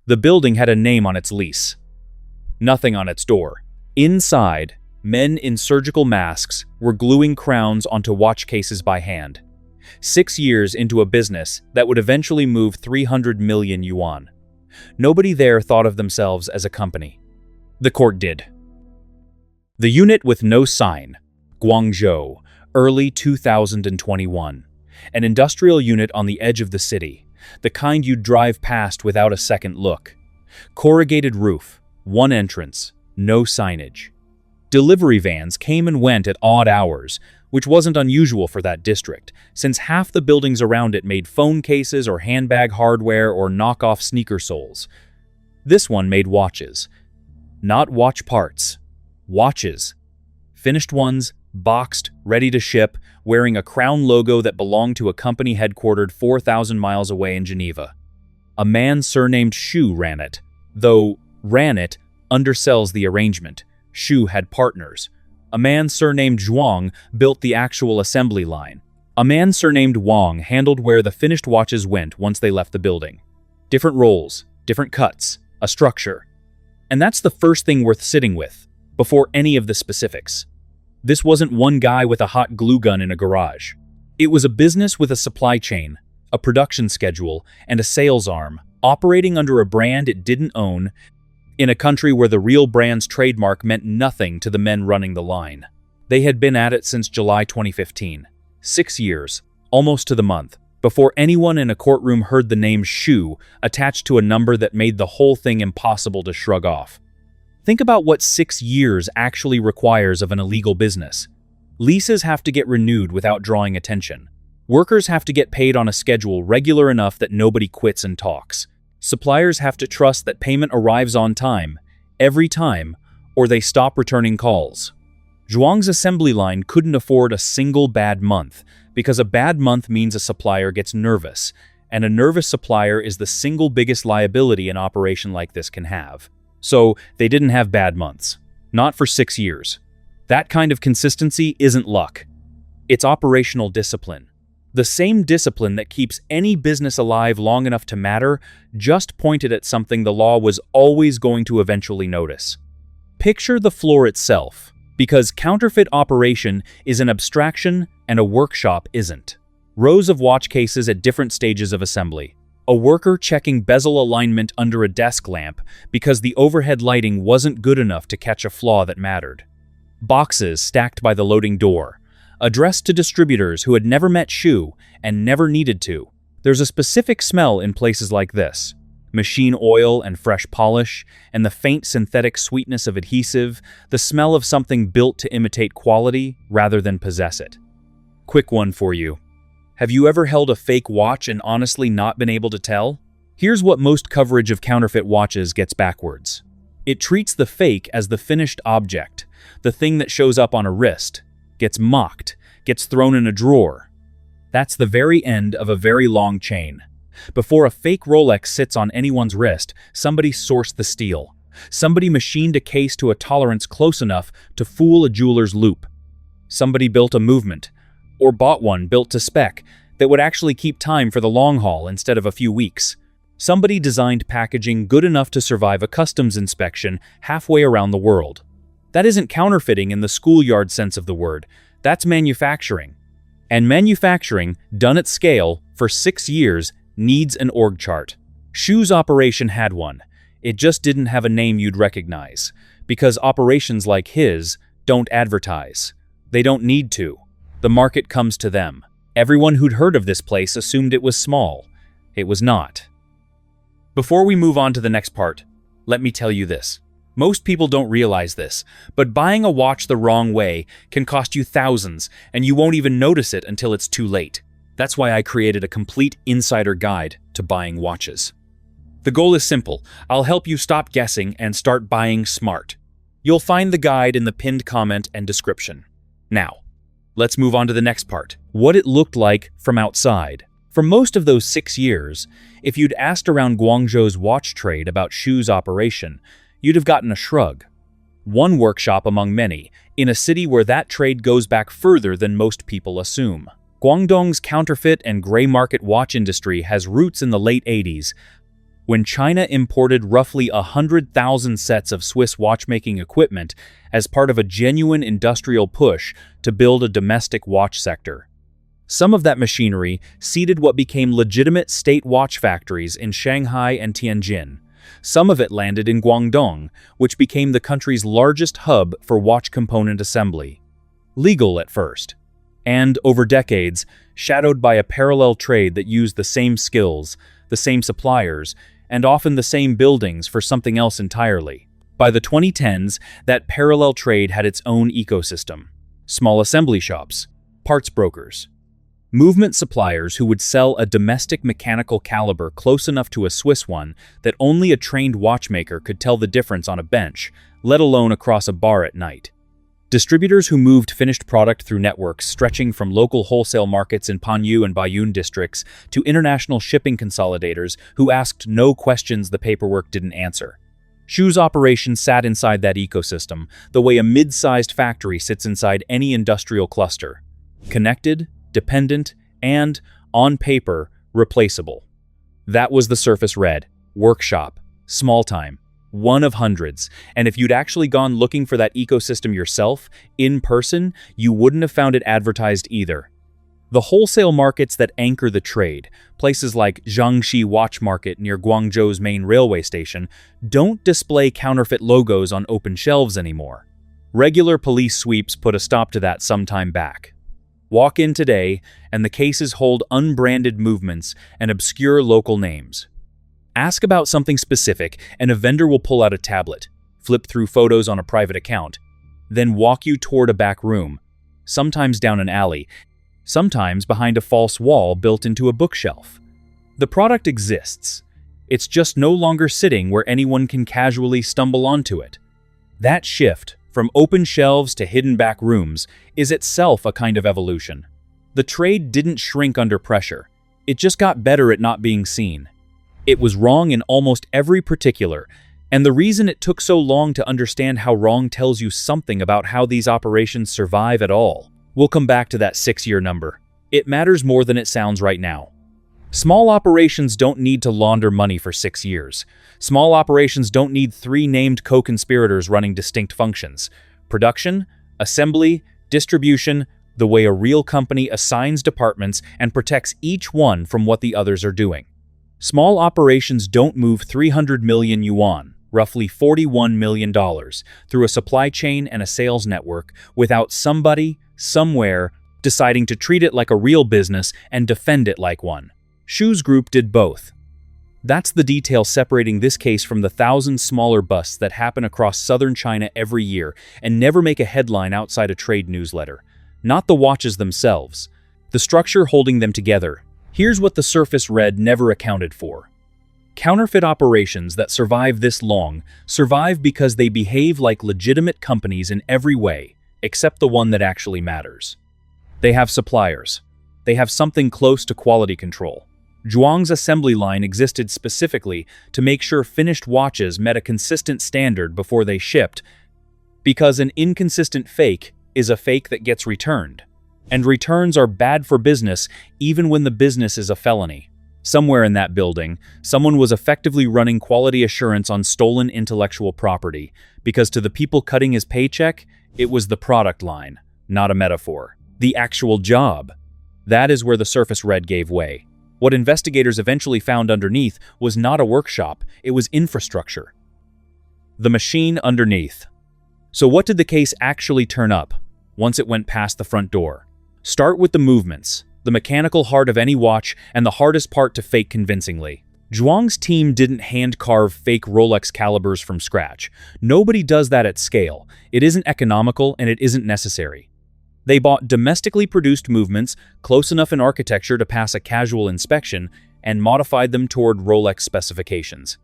The building had a name on its lease. Nothing on its door. Inside, men in surgical masks were gluing crowns onto watch cases by hand. 6 years into a business that would eventually move 300 million yuan. Nobody there thought of themselves as a company. The court did. The unit with no sign. Guangzhou, early 2021. An industrial unit on the edge of the city, the kind you'd drive past without a second look. Corrugated roof, one entrance, no signage. Delivery vans came and went at odd hours, which wasn't unusual for that district, since half the buildings around it made phone cases or handbag hardware or knockoff sneaker soles. This one made watches. Not watch parts. Watches. Finished ones, boxed, ready to ship, wearing a crown logo that belonged to a company headquartered 4,000 miles away in Geneva. A man surnamed Xu ran it, though ran it undersells the arrangement. Xu had partners. A man surnamed Zhuang built the actual assembly line. A man surnamed Wang handled where the finished watches went once they left the building. Different roles, different cuts, a structure. And that's the first thing worth sitting with, before any of the specifics. This wasn't one guy with a hot glue gun in a garage. It was a business with a supply chain, a production schedule, and a sales arm, operating under a brand it didn't own, in a country where the real brand's trademark meant nothing to the men running the line. They had been at it since July 2015. 6 years, almost to the month, before anyone in a courtroom heard the name Xu attached to a number that made the whole thing impossible to shrug off. Think about what 6 years actually requires of an illegal business. Leases have to get renewed without drawing attention. Workers have to get paid on a schedule regular enough that nobody quits and talks. Suppliers have to trust that payment arrives on time, every time, or they stop returning calls. Zhuang's assembly line couldn't afford a single bad month, because a bad month means a supplier gets nervous, and a nervous supplier is the single biggest liability an operation like this can have. So they didn't have bad months. Not for 6 years. That kind of consistency isn't luck. It's operational discipline. The same discipline that keeps any business alive long enough to matter, just pointed at something the law was always going to eventually notice. Picture the floor itself, because counterfeit operation is an abstraction and a workshop isn't. Rows of watch cases at different stages of assembly. A worker checking bezel alignment under a desk lamp because the overhead lighting wasn't good enough to catch a flaw that mattered. Boxes stacked by the loading door, addressed to distributors who had never met Xu and never needed to. There's a specific smell in places like this. Machine oil and fresh polish, and the faint synthetic sweetness of adhesive, the smell of something built to imitate quality rather than possess it. Quick one for you. Have you ever held a fake watch and honestly not been able to tell? Here's what most coverage of counterfeit watches gets backwards. It treats the fake as the finished object, the thing that shows up on a wrist, gets mocked, gets thrown in a drawer. That's the very end of a very long chain. Before a fake Rolex sits on anyone's wrist, somebody sourced the steel. Somebody machined a case to a tolerance close enough to fool a jeweler's loupe. Somebody built a movement, or bought one built to spec, that would actually keep time for the long haul instead of a few weeks. Somebody designed packaging good enough to survive a customs inspection halfway around the world. That isn't counterfeiting in the schoolyard sense of the word. That's manufacturing. And manufacturing, done at scale, for 6 years, needs an org chart. Xu's operation had one. It just didn't have a name you'd recognize. Because operations like his don't advertise. They don't need to. The market comes to them. Everyone who'd heard of this place assumed it was small. It was not. Before we move on to the next part, let me tell you this. Most people don't realize this, but buying a watch the wrong way can cost you thousands, and you won't even notice it until it's too late. That's why I created a complete insider guide to buying watches. The goal is simple. I'll help you stop guessing and start buying smart. You'll find the guide in the pinned comment and description. Now, let's move on to the next part. What it looked like from outside. For most of those 6 years, if you'd asked around Guangzhou's watch trade about Xu's operation, you'd have gotten a shrug. One workshop among many, in a city where that trade goes back further than most people assume. Guangdong's counterfeit and gray market watch industry has roots in the late 80s, when China imported roughly 100,000 sets of Swiss watchmaking equipment as part of a genuine industrial push to build a domestic watch sector. Some of that machinery seeded what became legitimate state watch factories in Shanghai and Tianjin. Some of it landed in Guangdong, which became the country's largest hub for watch component assembly. Legal at first, and over decades, shadowed by a parallel trade that used the same skills, the same suppliers, and often the same buildings for something else entirely. By the 2010s, that parallel trade had its own ecosystem. Small assembly shops, parts brokers, movement suppliers who would sell a domestic mechanical caliber close enough to a Swiss one that only a trained watchmaker could tell the difference on a bench, let alone across a bar at night. Distributors who moved finished product through networks stretching from local wholesale markets in Panyu and Baiyun districts to international shipping consolidators who asked no questions the paperwork didn't answer. Shu's operation sat inside that ecosystem, the way a mid-sized factory sits inside any industrial cluster. Connected, dependent, and, on paper, replaceable. That was the surface read. Workshop. Small time. One of hundreds, and if you'd actually gone looking for that ecosystem yourself, in person, you wouldn't have found it advertised either. The wholesale markets that anchor the trade, places like Jiangxi Watch Market near Guangzhou's main railway station, don't display counterfeit logos on open shelves anymore. Regular police sweeps put a stop to that some time back. Walk in today, and the cases hold unbranded movements and obscure local names. Ask about something specific, and a vendor will pull out a tablet, flip through photos on a private account, then walk you toward a back room, sometimes down an alley, sometimes behind a false wall built into a bookshelf. The product exists. It's just no longer sitting where anyone can casually stumble onto it. That shift, from open shelves to hidden back rooms, is itself a kind of evolution. The trade didn't shrink under pressure. It just got better at not being seen. It was wrong in almost every particular, and the reason it took so long to understand how wrong tells you something about how these operations survive at all. We'll come back to that 6-year number. It matters more than it sounds right now. Small operations don't need to launder money for 6 years. Small operations don't need 3 named co-conspirators running distinct functions. Production, assembly, distribution, the way a real company assigns departments and protects each one from what the others are doing. Small operations don't move 300 million yuan, roughly $41 million, through a supply chain and a sales network without somebody, somewhere, deciding to treat it like a real business and defend it like one. Shu's group did both. That's the detail separating this case from the 1,000 smaller busts that happen across southern China every year and never make a headline outside a trade newsletter. Not the watches themselves, the structure holding them together. Here's what the surface read never accounted for. Counterfeit operations that survive this long survive because they behave like legitimate companies in every way, except the one that actually matters. They have suppliers. They have something close to quality control. Zhuang's assembly line existed specifically to make sure finished watches met a consistent standard before they shipped, because an inconsistent fake is a fake that gets returned. And returns are bad for business even when the business is a felony. Somewhere in that building, someone was effectively running quality assurance on stolen intellectual property, because to the people cutting his paycheck, it was the product line, not a metaphor. The actual job. That is where the surface read gave way. What investigators eventually found underneath was not a workshop, it was infrastructure. The machine underneath. So what did the case actually turn up, once it went past the front door? Start with the movements, the mechanical heart of any watch and the hardest part to fake convincingly. Zhuang's team didn't hand-carve fake Rolex calibers from scratch. Nobody does that at scale. It isn't economical and it isn't necessary. They bought domestically produced movements, close enough in architecture to pass a casual inspection, and modified them toward Rolex specifications.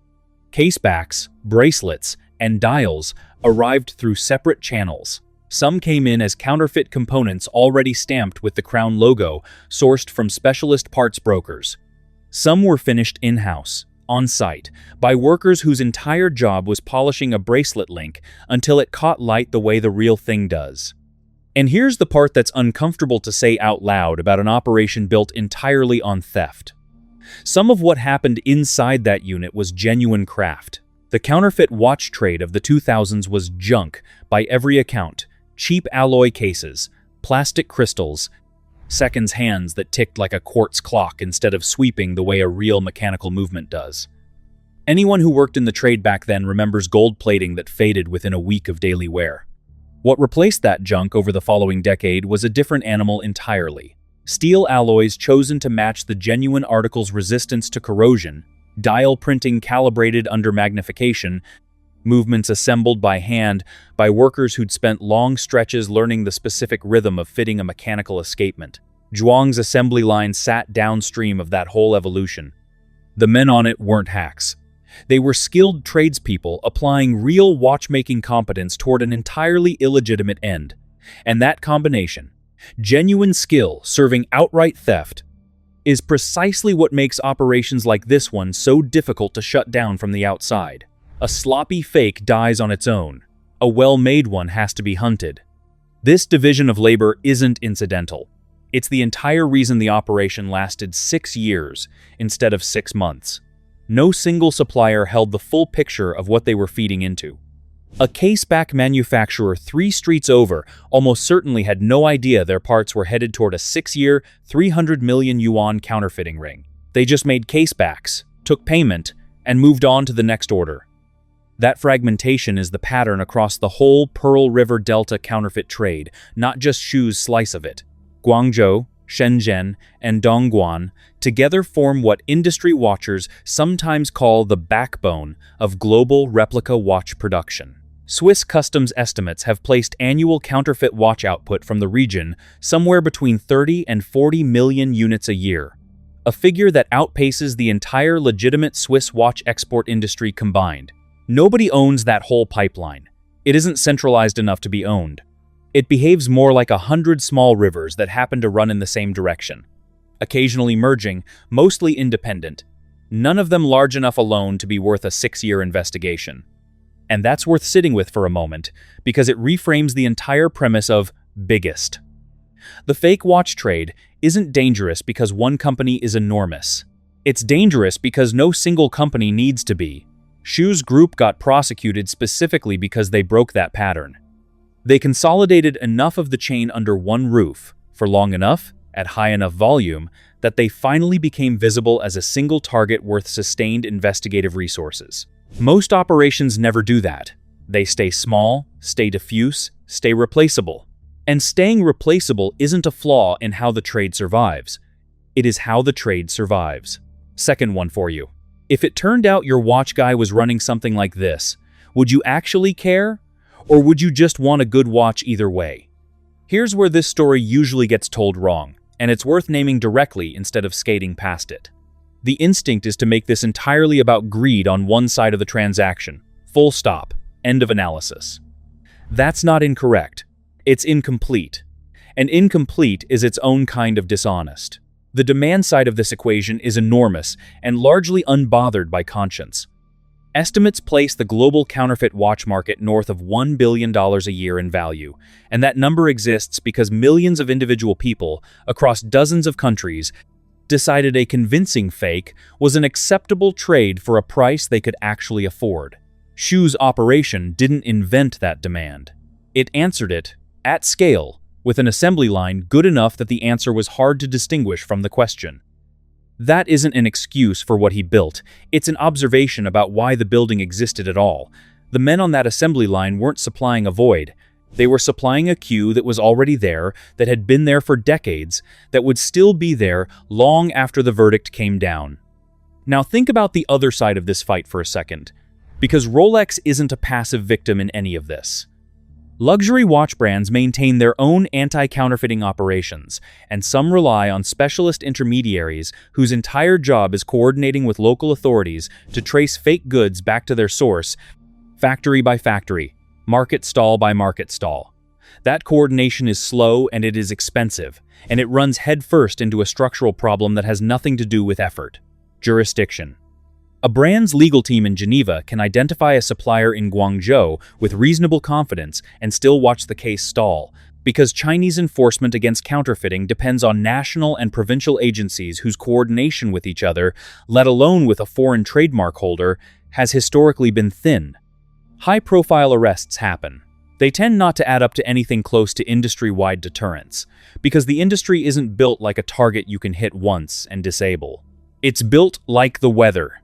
Casebacks, bracelets, and dials arrived through separate channels. Some came in as counterfeit components already stamped with the Crown logo, sourced from specialist parts brokers. Some were finished in-house, on-site, by workers whose entire job was polishing a bracelet link until it caught light the way the real thing does. And here's the part that's uncomfortable to say out loud about an operation built entirely on theft. Some of what happened inside that unit was genuine craft. The counterfeit watch trade of the 2000s was junk by every account: cheap alloy cases, plastic crystals, seconds hands that ticked like a quartz clock instead of sweeping the way a real mechanical movement does. Anyone who worked in the trade back then remembers gold plating that faded within a week of daily wear. What replaced that junk over the following decade was a different animal entirely. Steel alloys chosen to match the genuine article's resistance to corrosion, dial printing calibrated under magnification, movements assembled by hand by workers who'd spent long stretches learning the specific rhythm of fitting a mechanical escapement. Zhuang's assembly line sat downstream of that whole evolution. The men on it weren't hacks. They were skilled tradespeople applying real watchmaking competence toward an entirely illegitimate end. And that combination, genuine skill serving outright theft, is precisely what makes operations like this one so difficult to shut down from the outside. A sloppy fake dies on its own. A well-made one has to be hunted. This division of labor isn't incidental. It's the entire reason the operation lasted 6 years instead of 6 months. No single supplier held the full picture of what they were feeding into. A case-back manufacturer 3 streets over almost certainly had no idea their parts were headed toward a 6-year, 300 million yuan counterfeiting ring. They just made case-backs, took payment, and moved on to the next order. That fragmentation is the pattern across the whole Pearl River Delta counterfeit trade, not just Shu's slice of it. Guangzhou, Shenzhen, and Dongguan together form what industry watchers sometimes call the backbone of global replica watch production. Swiss customs estimates have placed annual counterfeit watch output from the region somewhere between 30 and 40 million units a year, a figure that outpaces the entire legitimate Swiss watch export industry combined. Nobody owns that whole pipeline. It isn't centralized enough to be owned. It behaves more like 100 small rivers that happen to run in the same direction, occasionally merging, mostly independent, none of them large enough alone to be worth a 6-year investigation. And that's worth sitting with for a moment, because it reframes the entire premise of biggest. The fake watch trade isn't dangerous because one company is enormous. It's dangerous because no single company needs to be. Shu's group got prosecuted specifically because they broke that pattern. They consolidated enough of the chain under one roof, for long enough, at high enough volume, that they finally became visible as a single target worth sustained investigative resources. Most operations never do that. They stay small, stay diffuse, stay replaceable. And staying replaceable isn't a flaw in how the trade survives. It is how the trade survives. Second one for you. If it turned out your watch guy was running something like this, would you actually care? Or would you just want a good watch either way? Here's where this story usually gets told wrong, and it's worth naming directly instead of skating past it. The instinct is to make this entirely about greed on one side of the transaction. Full stop. End of analysis. That's not incorrect. It's incomplete. And incomplete is its own kind of dishonest. The demand side of this equation is enormous and largely unbothered by conscience. Estimates place the global counterfeit watch market north of $1 billion a year in value, and that number exists because millions of individual people across dozens of countries decided a convincing fake was an acceptable trade for a price they could actually afford. Shu's operation didn't invent that demand. It answered it, at scale, with an assembly line good enough that the answer was hard to distinguish from the question. That isn't an excuse for what he built, it's an observation about why the building existed at all. The men on that assembly line weren't supplying a void. They were supplying a queue that was already there, that had been there for decades, that would still be there long after the verdict came down. Now think about the other side of this fight for a second, because Rolex isn't a passive victim in any of this. Luxury watch brands maintain their own anti-counterfeiting operations, and some rely on specialist intermediaries whose entire job is coordinating with local authorities to trace fake goods back to their source, factory by factory, market stall by market stall. That coordination is slow and it is expensive, and it runs headfirst into a structural problem that has nothing to do with effort: jurisdiction. A brand's legal team in Geneva can identify a supplier in Guangzhou with reasonable confidence and still watch the case stall, because Chinese enforcement against counterfeiting depends on national and provincial agencies whose coordination with each other, let alone with a foreign trademark holder, has historically been thin. High-profile arrests happen. They tend not to add up to anything close to industry-wide deterrence, because the industry isn't built like a target you can hit once and disable. It's built like the weather.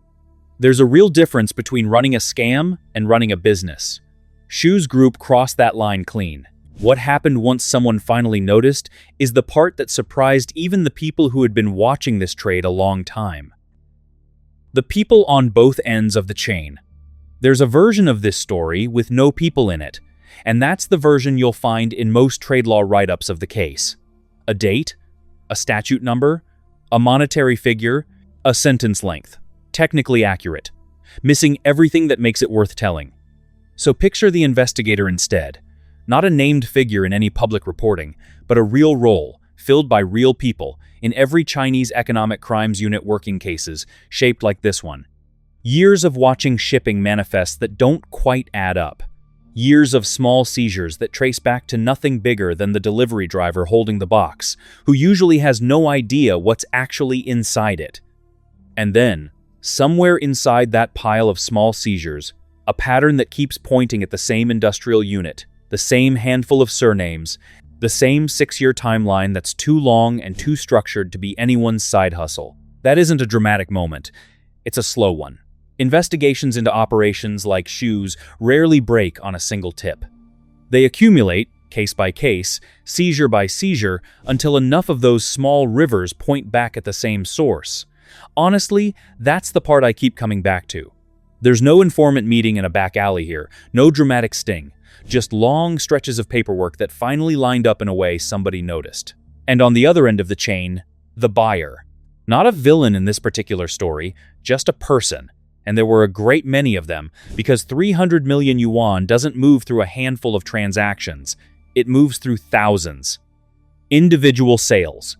There's a real difference between running a scam and running a business. Shu's group crossed that line clean. What happened once someone finally noticed is the part that surprised even the people who had been watching this trade a long time. The people on both ends of the chain. There's a version of this story with no people in it, and that's the version you'll find in most trade law write-ups of the case. A date, a statute number, a monetary figure, a sentence length. Technically accurate, missing everything that makes it worth telling. So picture the investigator instead. Not a named figure in any public reporting, but a real role, filled by real people, in every Chinese Economic Crimes Unit working cases, shaped like this one. Years of watching shipping manifests that don't quite add up. Years of small seizures that trace back to nothing bigger than the delivery driver holding the box, who usually has no idea what's actually inside it. And then, somewhere inside that pile of small seizures, a pattern that keeps pointing at the same industrial unit, the same handful of surnames, the same 6-year timeline that's too long and too structured to be anyone's side hustle. That isn't a dramatic moment. It's a slow one. Investigations into operations like Shu's rarely break on a single tip. They accumulate, case by case, seizure by seizure, until enough of those small rivers point back at the same source. Honestly, that's the part I keep coming back to. There's no informant meeting in a back alley here, no dramatic sting, just long stretches of paperwork that finally lined up in a way somebody noticed. And on the other end of the chain, the buyer. Not a villain in this particular story, just a person. And there were a great many of them, because 300 million yuan doesn't move through a handful of transactions. It moves through thousands. Individual sales.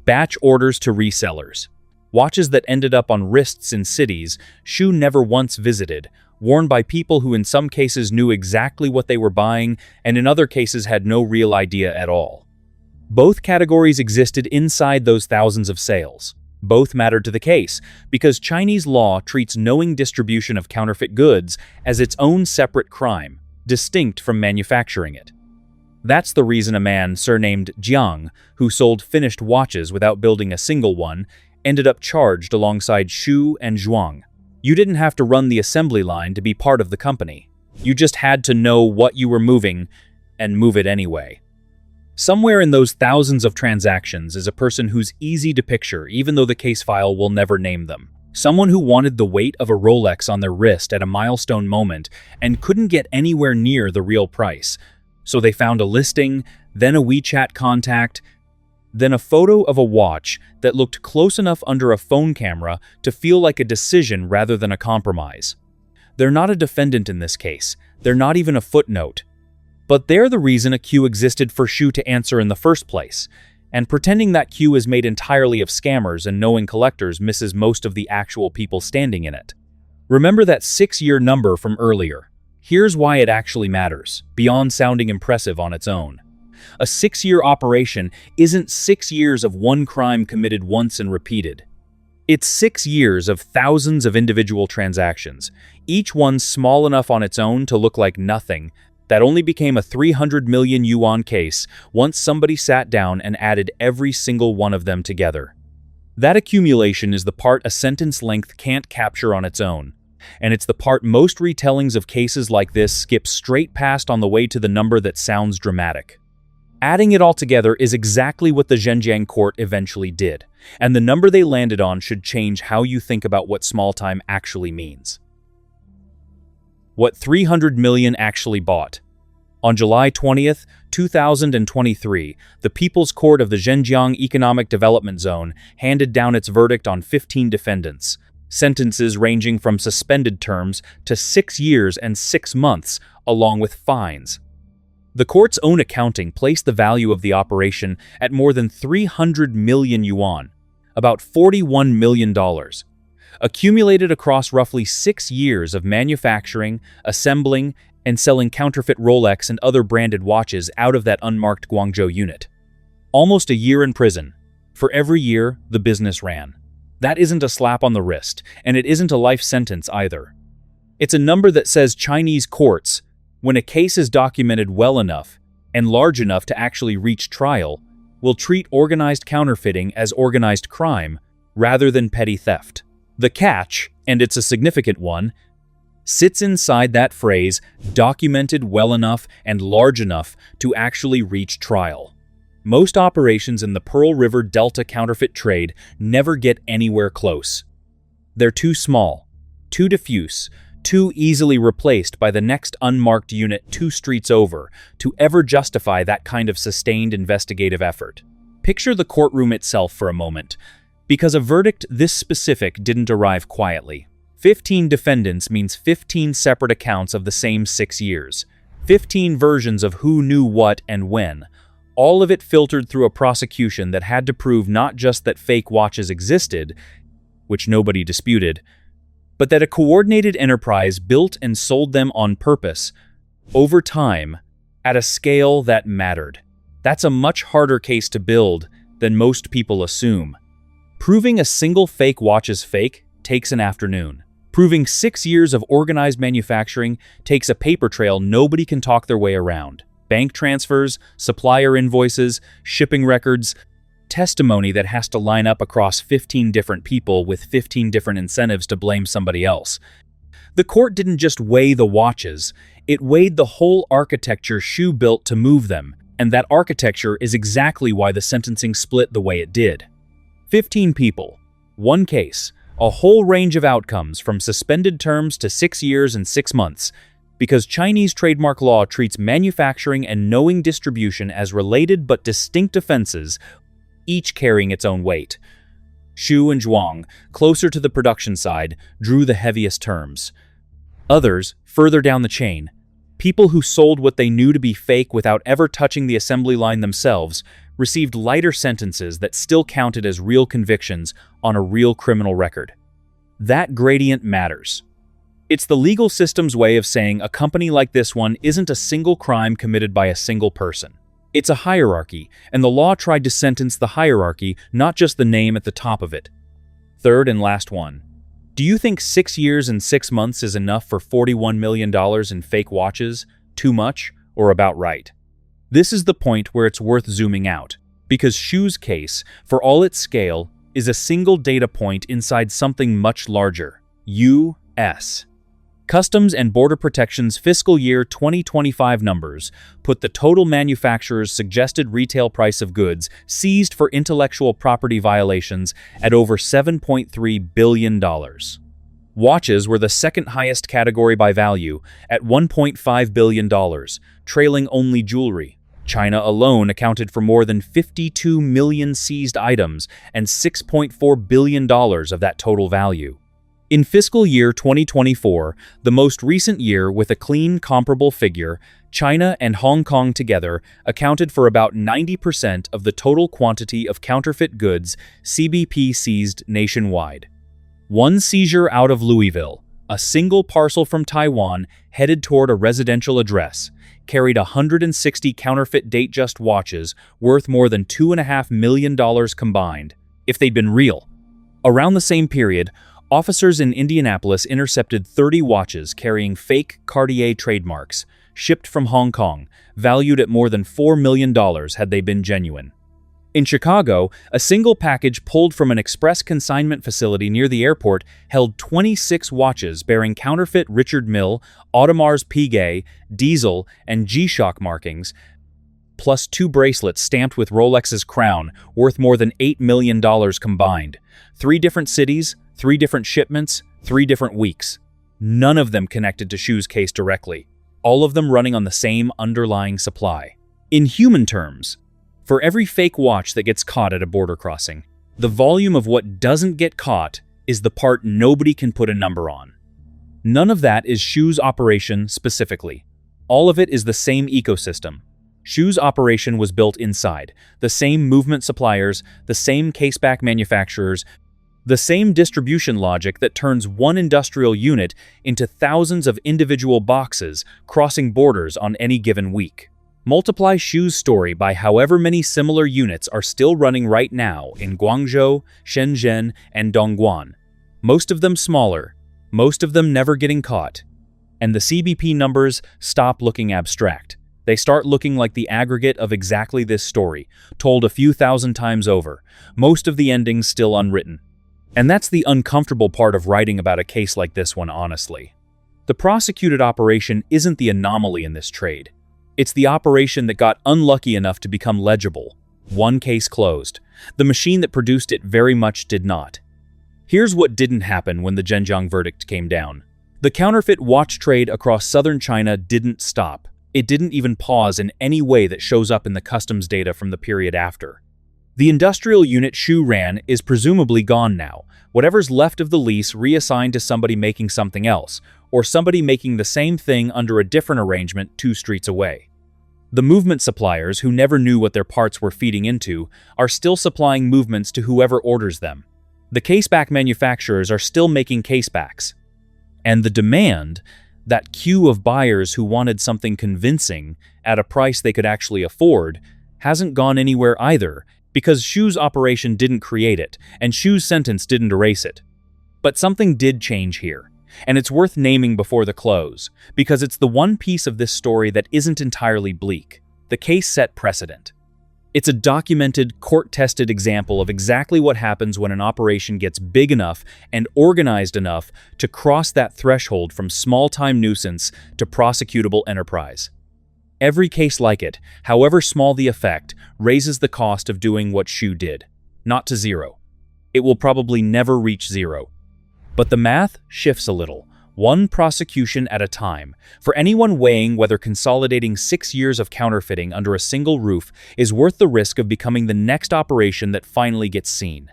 Batch orders to resellers. Watches that ended up on wrists in cities Shu never once visited, worn by people who in some cases knew exactly what they were buying and in other cases had no real idea at all. Both categories existed inside those thousands of sales. Both mattered to the case, because Chinese law treats knowing distribution of counterfeit goods as its own separate crime, distinct from manufacturing it. That's the reason a man surnamed Jiang, who sold finished watches without building a single one, ended up charged alongside Shu and Zhuang. You didn't have to run the assembly line to be part of the company. You just had to know what you were moving and move it anyway. Somewhere in those thousands of transactions is a person who's easy to picture, even though the case file will never name them. Someone who wanted the weight of a Rolex on their wrist at a milestone moment and couldn't get anywhere near the real price. So they found a listing, then a WeChat contact, then a photo of a watch that looked close enough under a phone camera to feel like a decision rather than a compromise. They're not a defendant in this case. They're not even a footnote. But they're the reason a queue existed for Shu to answer in the first place, and pretending that queue is made entirely of scammers and knowing collectors misses most of the actual people standing in it. Remember that 6-year number from earlier. Here's why it actually matters, beyond sounding impressive on its own. A 6-year operation isn't 6 years of one crime committed once and repeated. It's 6 years of thousands of individual transactions, each one small enough on its own to look like nothing, that only became a 300 million yuan case once somebody sat down and added every single one of them together. That accumulation is the part a sentence length can't capture on its own, and it's the part most retellings of cases like this skip straight past on the way to the number that sounds dramatic. Adding it all together is exactly what the Zhenjiang court eventually did, and the number they landed on should change how you think about what small time actually means. What 300 million actually bought. On July 20th, 2023, the People's Court of the Zhenjiang Economic Development Zone handed down its verdict on 15 defendants, sentences ranging from suspended terms to 6 years and 6 months, along with fines. The court's own accounting placed the value of the operation at more than 300 million yuan, about $41 million. accumulated across roughly 6 years of manufacturing, assembling, and selling counterfeit Rolex and other branded watches out of that unmarked Guangzhou unit. Almost a year in prison. For every year, the business ran. That isn't a slap on the wrist, and it isn't a life sentence either. It's a number that says Chinese courts, when a case is documented well enough and large enough to actually reach trial, will treat organized counterfeiting as organized crime rather than petty theft. The catch, and it's a significant one, sits inside that phrase, documented well enough and large enough to actually reach trial. Most operations in the Pearl River Delta counterfeit trade never get anywhere close. They're too small, too diffuse, too easily replaced by the next unmarked unit 2 streets over to ever justify that kind of sustained investigative effort. Picture the courtroom itself for a moment, because a verdict this specific didn't arrive quietly. 15 defendants means 15 separate accounts of the same 6 years. 15 versions of who knew what and when. All of it filtered through a prosecution that had to prove not just that fake watches existed, which nobody disputed, but that a coordinated enterprise built and sold them on purpose, over time, at a scale that mattered. That's a much harder case to build than most people assume. Proving a single fake watch is fake takes an afternoon. Proving 6 years of organized manufacturing takes a paper trail nobody can talk their way around. Bank transfers, supplier invoices, shipping records, testimony that has to line up across 15 different people with 15 different incentives to blame somebody else. The court didn't just weigh the watches, it weighed the whole architecture Shu built to move them, and that architecture is exactly why the sentencing split the way it did. 15 people, 1 case, a whole range of outcomes from suspended terms to 6 years and 6 months, because Chinese trademark law treats manufacturing and knowing distribution as related but distinct offenses, each carrying its own weight. Shu and Zhuang, closer to the production side, drew the heaviest terms. Others, further down the chain, people who sold what they knew to be fake without ever touching the assembly line themselves, received lighter sentences that still counted as real convictions on a real criminal record. That gradient matters. It's the legal system's way of saying a company like this one isn't a single crime committed by a single person. It's a hierarchy, and the law tried to sentence the hierarchy, not just the name at the top of it. Third and last one. Do you think 6 years and 6 months is enough for $41 million in fake watches? Too much, or about right? This is the point where it's worth zooming out, because Shu's case, for all its scale, is a single data point inside something much larger. U.S. Customs and Border Protection's fiscal year 2025 numbers put the total manufacturer's suggested retail price of goods seized for intellectual property violations at over $7.3 billion. Watches were the second highest category by value at $1.5 billion, trailing only jewelry. China alone accounted for more than 52 million seized items and $6.4 billion of that total value. In fiscal year 2024, the most recent year with a clean, comparable figure, China and Hong Kong together accounted for about 90% of the total quantity of counterfeit goods CBP seized nationwide. One seizure out of Louisville, a single parcel from Taiwan headed toward a residential address, carried 160 counterfeit Datejust watches worth more than $2.5 million combined, if they'd been real. Around the same period, officers in Indianapolis intercepted 30 watches carrying fake Cartier trademarks, shipped from Hong Kong, valued at more than $4 million had they been genuine. In Chicago, a single package pulled from an express consignment facility near the airport held 26 watches bearing counterfeit Richard Mille, Audemars Piguet, Diesel, and G-Shock markings, plus 2 bracelets stamped with Rolex's crown, worth more than $8 million combined. 3 different cities, 3 different shipments, 3 different weeks. None of them connected to Shu's case directly, all of them running on the same underlying supply. In human terms, for every fake watch that gets caught at a border crossing, the volume of what doesn't get caught is the part nobody can put a number on. None of that is Shu's operation specifically. All of it is the same ecosystem. Shu's operation was built inside, the same movement suppliers, the same caseback manufacturers, The same distribution logic that turns one industrial unit into thousands of individual boxes crossing borders on any given week. Multiply Shu's story by however many similar units are still running right now in Guangzhou, Shenzhen, and Dongguan. Most of them smaller, most of them never getting caught. And the CBP numbers stop looking abstract. They start looking like the aggregate of exactly this story, told a few thousand times over, most of the endings still unwritten. And that's the uncomfortable part of writing about a case like this one, honestly. The prosecuted operation isn't the anomaly in this trade. It's the operation that got unlucky enough to become legible. One case closed. The machine that produced it very much did not. Here's what didn't happen when the Zhenjiang verdict came down. The counterfeit watch trade across southern China didn't stop. It didn't even pause in any way that shows up in the customs data from the period after. The industrial unit Shu ran is presumably gone now. Whatever's left of the lease reassigned to somebody making something else, or somebody making the same thing under a different arrangement 2 streets away. The movement suppliers, who never knew what their parts were feeding into, are still supplying movements to whoever orders them. The caseback manufacturers are still making casebacks. And the demand, that queue of buyers who wanted something convincing at a price they could actually afford, hasn't gone anywhere either, because Shu's operation didn't create it, and Shu's sentence didn't erase it. But something did change here, and it's worth naming before the close, because it's the one piece of this story that isn't entirely bleak. The case set precedent. It's a documented, court-tested example of exactly what happens when an operation gets big enough and organized enough to cross that threshold from small-time nuisance to prosecutable enterprise. Every case like it, however small the effect, raises the cost of doing what Shu did. Not to zero. It will probably never reach zero. But the math shifts a little, one prosecution at a time. For anyone weighing whether consolidating 6 years of counterfeiting under a single roof is worth the risk of becoming the next operation that finally gets seen.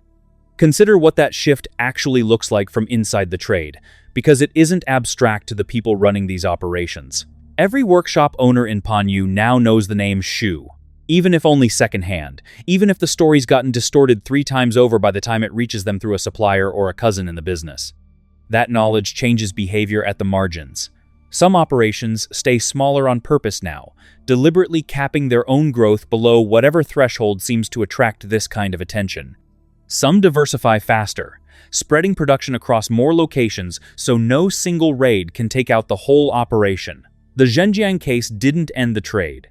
Consider what that shift actually looks like from inside the trade, because it isn't abstract to the people running these operations. Every workshop owner in Panyu now knows the name Shu, even if only secondhand, even if the story's gotten distorted 3 times over by the time it reaches them through a supplier or a cousin in the business. That knowledge changes behavior at the margins. Some operations stay smaller on purpose now, deliberately capping their own growth below whatever threshold seems to attract this kind of attention. Some diversify faster, spreading production across more locations so no single raid can take out the whole operation. The Zhenjiang case didn't end the trade.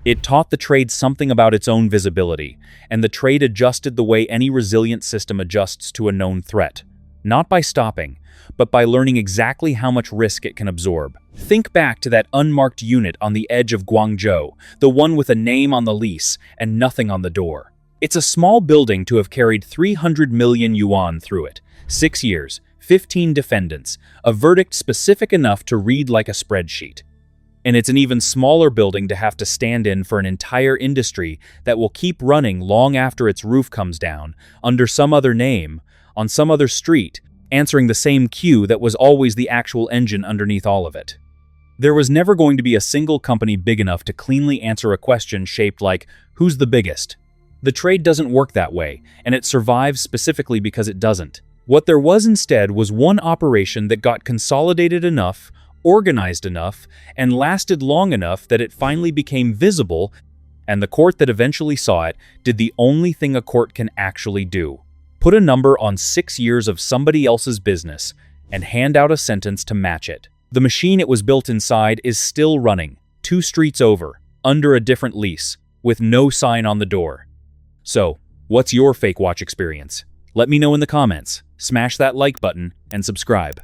It taught the trade something about its own visibility, and the trade adjusted the way any resilient system adjusts to a known threat. Not by stopping, but by learning exactly how much risk it can absorb. Think back to that unmarked unit on the edge of Guangzhou, the one with a name on the lease and nothing on the door. It's a small building to have carried 300 million yuan through it. 6 years, 15 defendants, a verdict specific enough to read like a spreadsheet. And it's an even smaller building to have to stand in for an entire industry that will keep running long after its roof comes down, under some other name, on some other street, answering the same queue that was always the actual engine underneath all of it. There was never going to be a single company big enough to cleanly answer a question shaped like, who's the biggest? The trade doesn't work that way, and it survives specifically because it doesn't. What there was instead was one operation that got consolidated enough, organized enough, and lasted long enough that it finally became visible, and the court that eventually saw it did the only thing a court can actually do. Put a number on 6 years of somebody else's business, and hand out a sentence to match it. The machine it was built inside is still running, 2 streets over, under a different lease, with no sign on the door. So, what's your fake watch experience? Let me know in the comments, smash that like button, and subscribe.